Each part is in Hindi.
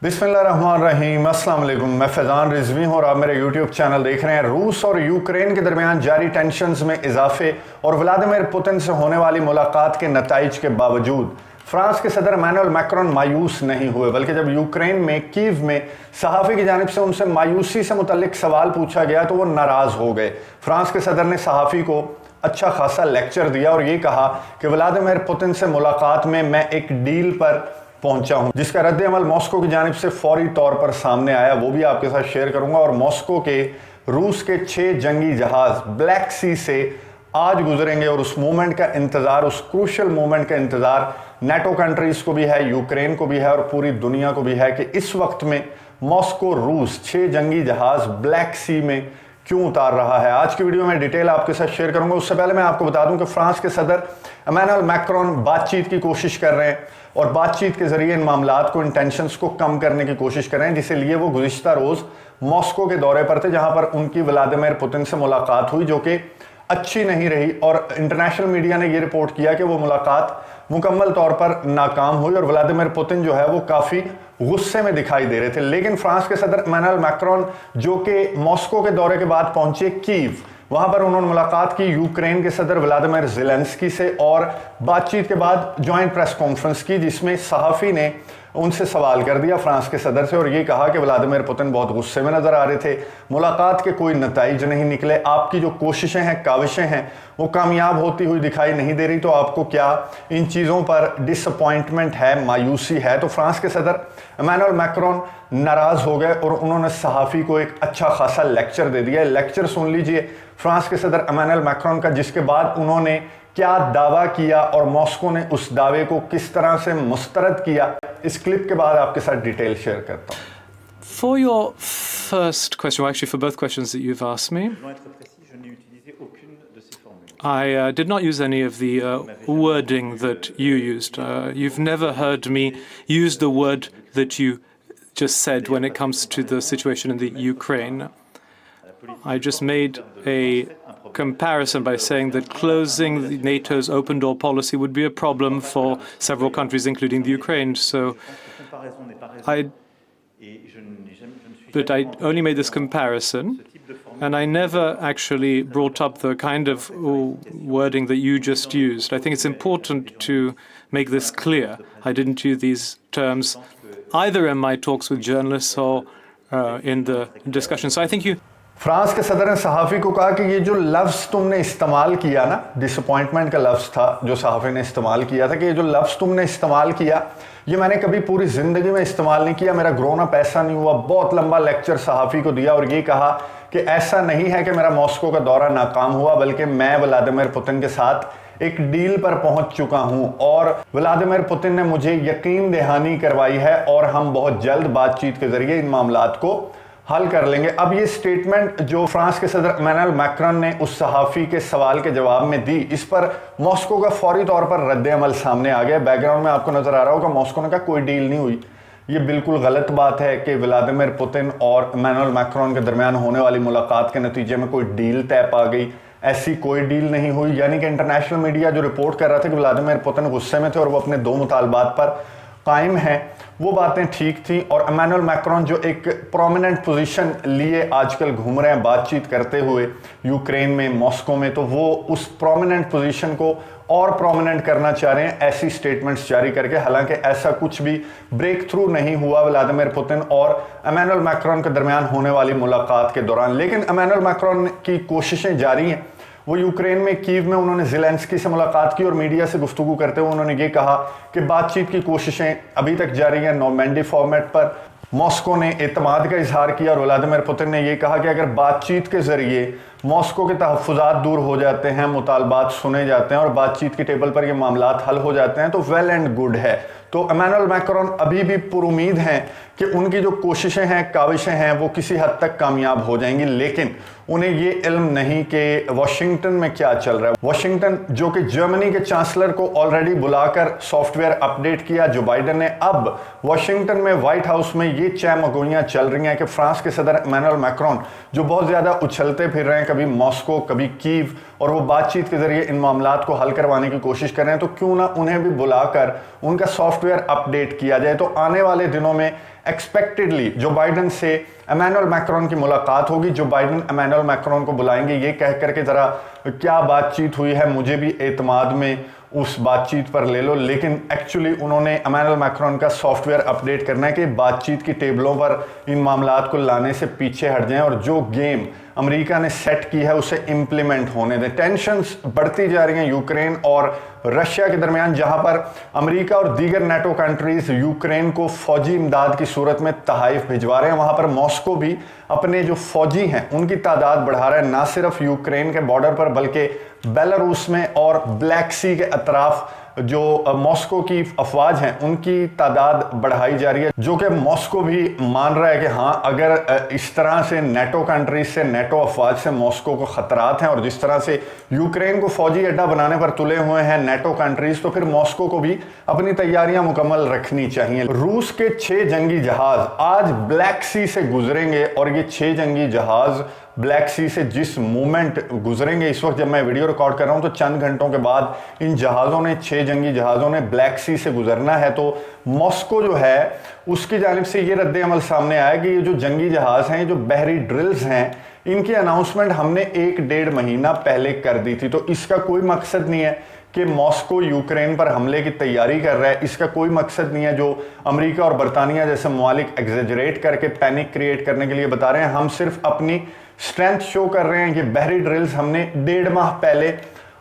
बिस्मिल्लाहिर्रहमानिर्रहीम, अस्सलाम वालेकुम। मैं फैज़ान रिजवी हूँ और आप मेरे यूट्यूब चैनल देख रहे हैं। रूस और यूक्रेन के दरमियान जारी टेंशन्स में इजाफे और व्लादिमीर पुतिन से होने वाली मुलाकात के नताइज के बावजूद फ्रांस के सदर इमैनुअल मैक्रोन मायूस नहीं हुए, बल्कि जब यूक्रेन में कीव में सहाफ़ी की जानिब से उनसे मायूसी से मुतल्लिक सवाल पूछा गया तो वो नाराज़ हो गए। फ्रांस के सदर ने सहाफ़ी को अच्छा खासा लेक्चर दिया और ये कहा कि व्लादिमीर पुतिन से मुलाकात में मैं एक डील पर पहुंचा हूं, जिसका रद्द-ए-अमल मॉस्को की जानिब से फौरी तौर पर सामने आया, वो भी आपके साथ शेयर करूंगा। और मॉस्को के रूस के 6 जंगी जहाज ब्लैक सी से आज गुजरेंगे और उस मोमेंट का इंतजार, उस क्रूशल मोमेंट का इंतजार नेटो कंट्रीज को भी है, यूक्रेन को भी है और पूरी दुनिया को भी है कि इस वक्त में मॉस्को रूस 6 जंगी जहाज ब्लैक सी में क्यों उतार रहा है। आज की वीडियो में डिटेल आपके साथ शेयर करूंगा। उससे पहले मैं आपको बता दूं कि फ्रांस के सदर इमैनुअल मैक्रोन बातचीत की कोशिश कर रहे हैं और बातचीत के जरिए इन मामलात को, इन टेंशन्स को कम करने की कोशिश कर रहे हैं, जिसे लिए वो गुज़िश्ता रोज़ मॉस्को के दौरे पर थे, जहां पर उनकी व्लादिमीर पुतिन से मुलाकात हुई जो कि अच्छी नहीं रही। और इंटरनेशनल मीडिया ने यह रिपोर्ट किया कि वो मुलाकात मुकम्मल तौर पर नाकाम हुई और व्लादिमीर पुतिन जो है वो काफ़ी गुस्से में दिखाई दे रहे थे। लेकिन फ्रांस के सदर इमैनुअल मैक्रोन जो कि मॉस्को के दौरे के बाद पहुंचे कीव, वहां पर उन्होंने मुलाकात की यूक्रेन के सदर व्लादिमीर ज़ेलेंस्की से और बातचीत के बाद जॉइंट प्रेस कॉन्फ्रेंस की, जिसमें सहाफ़ी ने उनसे सवाल कर दिया फ्रांस के सदर से और ये कहा कि व्लादिमीर पुतिन बहुत गुस्से में नजर आ रहे थे, मुलाकात के कोई नताइज नहीं निकले, आपकी जो कोशिशें हैं, काविशें हैं, वो कामयाब होती हुई दिखाई नहीं दे रही, तो आपको क्या इन चीज़ों पर डिसअपॉइंटमेंट है, मायूसी है। तो फ्रांस के सदर इमैनुअल मैक्रोन नाराज़ हो गए और उन्होंने सहाफ़ी को एक अच्छा खासा लेक्चर दे दिया। लेक्चर सुन लीजिए फ्रांस के सदर इमैनुअल मैक्रोन का, जिसके बाद उन्होंने क्या दावा किया और मॉस्को ने उस दावे को किस तरह से मुस्तरद किया। इस क्लिप के बाद आपके साथ डिटेल शेयर करता हूं। For your first question, well, actually for both questions that you've asked me, I did not use any of the wording that you used. You've never heard me use the word that you just said when it comes to the situation in the Ukraine. I just made a comparison by saying that closing NATO's open door policy would be a problem for several countries, including the Ukraine. But I only made this comparison, and I never actually brought up the kind of wording that you just used. I think it's important to make this clear. I didn't use these terms either in my talks with journalists or in the discussion. So I think you. France के सदर ने सहाफ़ी को कहा कि ये जो लफ्ज़ तुमने इस्तेमाल किया ना, डिसअपॉइंटमेंट का लफ्ज़ था जो सहाफ़ी ने इस्तेमाल किया था, कि ये जो लफ्ज़ तुमने इस्तेमाल किया ये मैंने कभी पूरी ज़िंदगी में इस्तेमाल नहीं किया, मेरा ग्रोन अप ऐसा नहीं हुआ। बहुत लंबा लेक्चर सहाफ़ी को दिया और ये कहा कि ऐसा नहीं है कि मेरा मॉस्को का दौरा नाकाम हुआ, बल्कि मैं व्लादिमीर पुतिन के साथ एक डील पर पहुंच चुका हूं और व्लादिमीर पुतिन ने मुझे यकीन दहानी करवाई है और हम बहुत जल्द बातचीत के जरिए इन मामलात को हल कर लेंगे। अब ये स्टेटमेंट जो फ्रांस के सदर इमैनुअल मैक्रोन ने उस सहाफ़ी के सवाल के जवाब में दी, इस पर मॉस्को का फौरी तौर पर रद्द-ए-अमल सामने आ गया। बैकग्राउंड में आपको नजर आ रहा होगा, मॉस्को ने कहा कोई डील नहीं हुई। ये बिल्कुल गलत बात है कि व्लादिमीर पुतिन और इमैनुअल मैक्रोन के दरमियान होने वाली मुलाकात के नतीजे में कोई डील तय पा गई, ऐसी कोई डील नहीं हुई। यानी कि इंटरनेशनल मीडिया जो रिपोर्ट कर रहा था कि व्लादिमीर पुतिन गुस्से में थे और वो अपने 2 मुतालबात पर कायम हैं, वो बातें ठीक थी। और इमैनुअल मैक्रोन जो एक प्रोमिनेंट पोजीशन लिए आजकल घूम रहे हैं बातचीत करते हुए यूक्रेन में, मॉस्को में, तो वो उस प्रोमिनेंट पोजीशन को और प्रोमिनेंट करना चाह रहे हैं ऐसी स्टेटमेंट्स जारी करके। हालांकि ऐसा कुछ भी ब्रेक थ्रू नहीं हुआ व्लादिमीर पुतिन और इमैनुअल मैक्रोन के दरमियान होने वाली मुलाकात के दौरान। लेकिन इमैनुअल मैक्रोन की कोशिशें जारी हैं। वो यूक्रेन में कीव में उन्होंने ज़ेलेंस्की से मुलाकात की और मीडिया से गुफ्तगू करते हुए उन्होंने ये कहा कि बातचीत की कोशिशें अभी तक जारी हैं। नॉर्मैंडी फॉर्मेट पर मॉस्को ने एतमाद का इजहार किया और व्लादिमीर पुतिन ने यह कहा कि अगर बातचीत के जरिए मॉस्को के तहफ़्फ़ुज़ात दूर हो जाते हैं, मुतालबात सुने जाते हैं और बातचीत की टेबल पर ये मामलात हल हो जाते हैं तो वेल एंड गुड है। तो इमैनुअल मैक्रोन अभी भी पुरुमीद हैं कि उनकी जो कोशिशें हैं, काविशें हैं, वो किसी हद तक कामयाब हो जाएंगी। लेकिन उन्हें ये इल्म नहीं कि वॉशिंगटन में क्या चल रहा है। वॉशिंगटन जो कि जर्मनी के चांसलर को ऑलरेडी बुलाकर सॉफ्टवेयर अपडेट किया जो बाइडन ने, अब वॉशिंगटन में व्हाइट हाउस में ये चहमगोइयाँ चल रही हैं कि फ्रांस के सदर इमैनुअल मैक्रोन जो बहुत ज़्यादा उछलते फिर रहे हैं, कभी मॉस्को, कभी कीव और वो बातचीत के जरिए इन मामलात को हल करवाने की कोशिश कर रहे हैं, तो क्यों ना उन्हें भी बुलाकर उनका सॉफ्टवेयर अपडेट किया जाए। तो आने वाले दिनों में एक्सपेक्टेडली जो बाइडन से इमैनुअल मैक्रोन की मुलाकात होगी। जो बाइडन इमैनुअल मैक्रोन को बुलाएंगे ये कह करके ज़रा क्या बातचीत हुई है, मुझे भी एतमाद में उस बातचीत पर ले लो, लेकिन एक्चुअली उन्होंने इमैनुअल मैक्रोन का सॉफ्टवेयर अपडेट करना है कि बातचीत की टेबलों पर इन मामलात को लाने से पीछे हट जाएं और जो गेम अमेरिका ने सेट की है उसे इंप्लीमेंट होने दें। टेंशंस बढ़ती जा रही हैं यूक्रेन और रशिया के दरमियान, जहां पर अमेरिका और दीगर नेटो कंट्रीज यूक्रेन को फौजी इमदाद की सूरत में तहाइफ भिजवा रहे हैं। वहां पर मॉस्को भी अपने जो फौजी हैं उनकी तादाद बढ़ा रहा है, ना सिर्फ यूक्रेन के बॉर्डर पर बल्कि बेलारूस में और ब्लैक सी के अतराफ जो मॉस्को की अफवाज हैं उनकी तादाद बढ़ाई जा रही है, जो कि मॉस्को भी मान रहा है कि हाँ, अगर इस तरह से नेटो कंट्रीज से, नेटो अफवाज से मॉस्को को खतरात हैं और जिस तरह से यूक्रेन को फौजी अड्डा बनाने पर तुले हुए हैं नेटो कंट्रीज, तो फिर मॉस्को को भी अपनी तैयारियां मुकम्मल रखनी चाहिए। रूस के 6 जंगी जहाज आज ब्लैक सी से गुजरेंगे और ये 6 जंगी जहाज ब्लैक सी से जिस मूवमेंट गुजरेंगे, इस वक्त जब मैं वीडियो रिकॉर्ड कर रहा हूं तो चंद घंटों के बाद इन जहाज़ों ने, 6 जंगी जहाज़ों ने ब्लैक सी से गुजरना है। तो मॉस्को जो है उसकी जानिब से ये रद्द अमल सामने आया कि ये जो जंगी जहाज़ हैं, जो बहरी ड्रिल्स हैं, इनकी अनाउंसमेंट हमने 1-1.5 महीना पहले कर दी थी। तो इसका कोई मकसद नहीं है कि मॉस्को यूक्रेन पर हमले की तैयारी कर रहा है, इसका कोई मकसद नहीं है जो अमेरिका और बरतानिया जैसे ममालिक एग्जेजरेट करके पैनिक क्रिएट करने के लिए बता रहे हैं। हम सिर्फ अपनी स्ट्रेंथ शो कर रहे हैं कि बहरी ड्रिल्स हमने 1.5 माह पहले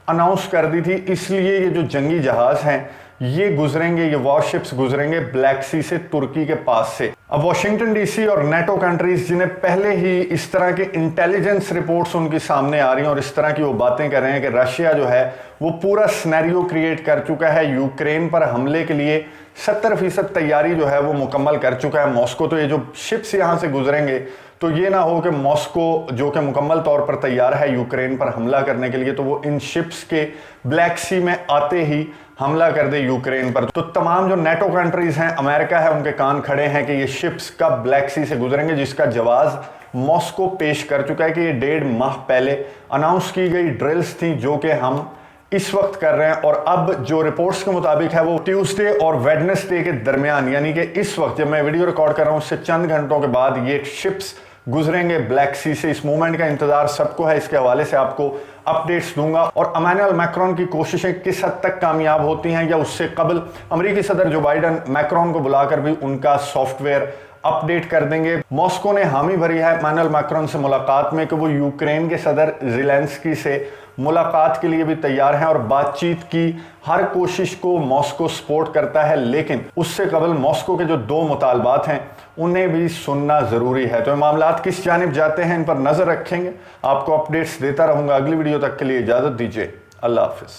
अनाउंस कर दी थी, इसलिए ये जो जंगी जहाज हैं ये गुजरेंगे, ये वॉरशिप्स गुजरेंगे ब्लैक सी से तुर्की के पास से। अब वाशिंगटन डीसी और नेटो कंट्रीज जिन्हें पहले ही इस तरह के इंटेलिजेंस रिपोर्ट्स उनके सामने आ रही हैं और इस तरह की वो बातें कर रहे हैं कि रशिया जो है वो पूरा सिनेरियो क्रिएट कर चुका है, यूक्रेन पर हमले के लिए 70% तैयारी जो है वो मुकम्मल कर चुका है मॉस्को। तो ये जो शिप्स यहाँ से गुजरेंगे तो ये ना हो कि मॉस्को जो कि मुकम्मल तौर पर तैयार है यूक्रेन पर हमला करने के लिए, तो वो इन शिप्स के ब्लैक सी में आते ही हमला कर दे यूक्रेन पर। तो तमाम जो नेटो कंट्रीज हैं, अमेरिका है, उनके कान खड़े हैं कि ये शिप्स कब ब्लैक सी से गुजरेंगे, जिसका जवाब मॉस्को पेश कर चुका है कि ये 1.5 माह पहले अनाउंस की गई ड्रिल्स थी जो कि हम इस वक्त कर रहे हैं। और अब जो रिपोर्ट्स के मुताबिक है वो ट्यूसडे और वेडनेसडे के दरमियान, यानी कि इस वक्त जब मैं वीडियो रिकॉर्ड कर रहा हूं उससे चंद घंटों के बाद ये शिप्स गुजरेंगे ब्लैक सी से। इस मूवमेंट का इंतजार सबको है, इसके हवाले से आपको अपडेट्स दूंगा। और इमैनुअल मैक्रोन की कोशिशें किस हद तक कामयाब होती हैं या उससे कबल अमेरिकी सदर जो बाइडन मैक्रोन को बुलाकर भी उनका सॉफ्टवेयर अपडेट कर देंगे। मॉस्को ने हामी भरी है इमैनुअल मैक्रोन से मुलाकात में कि वो यूक्रेन के सदर ज़ेलेंस्की से मुलाकात के लिए भी तैयार हैं और बातचीत की हर कोशिश को मॉस्को सपोर्ट करता है, लेकिन उससे कबल मॉस्को के जो 2 मुतालबात हैं उन्हें भी सुनना ज़रूरी है। तो ये मामलात किस जानिब जाते हैं इन पर नज़र रखेंगे, आपको अपडेट्स देता रहूँगा। अगली वीडियो तक के लिए इजाज़त दीजिए, अल्लाह हाफिज़।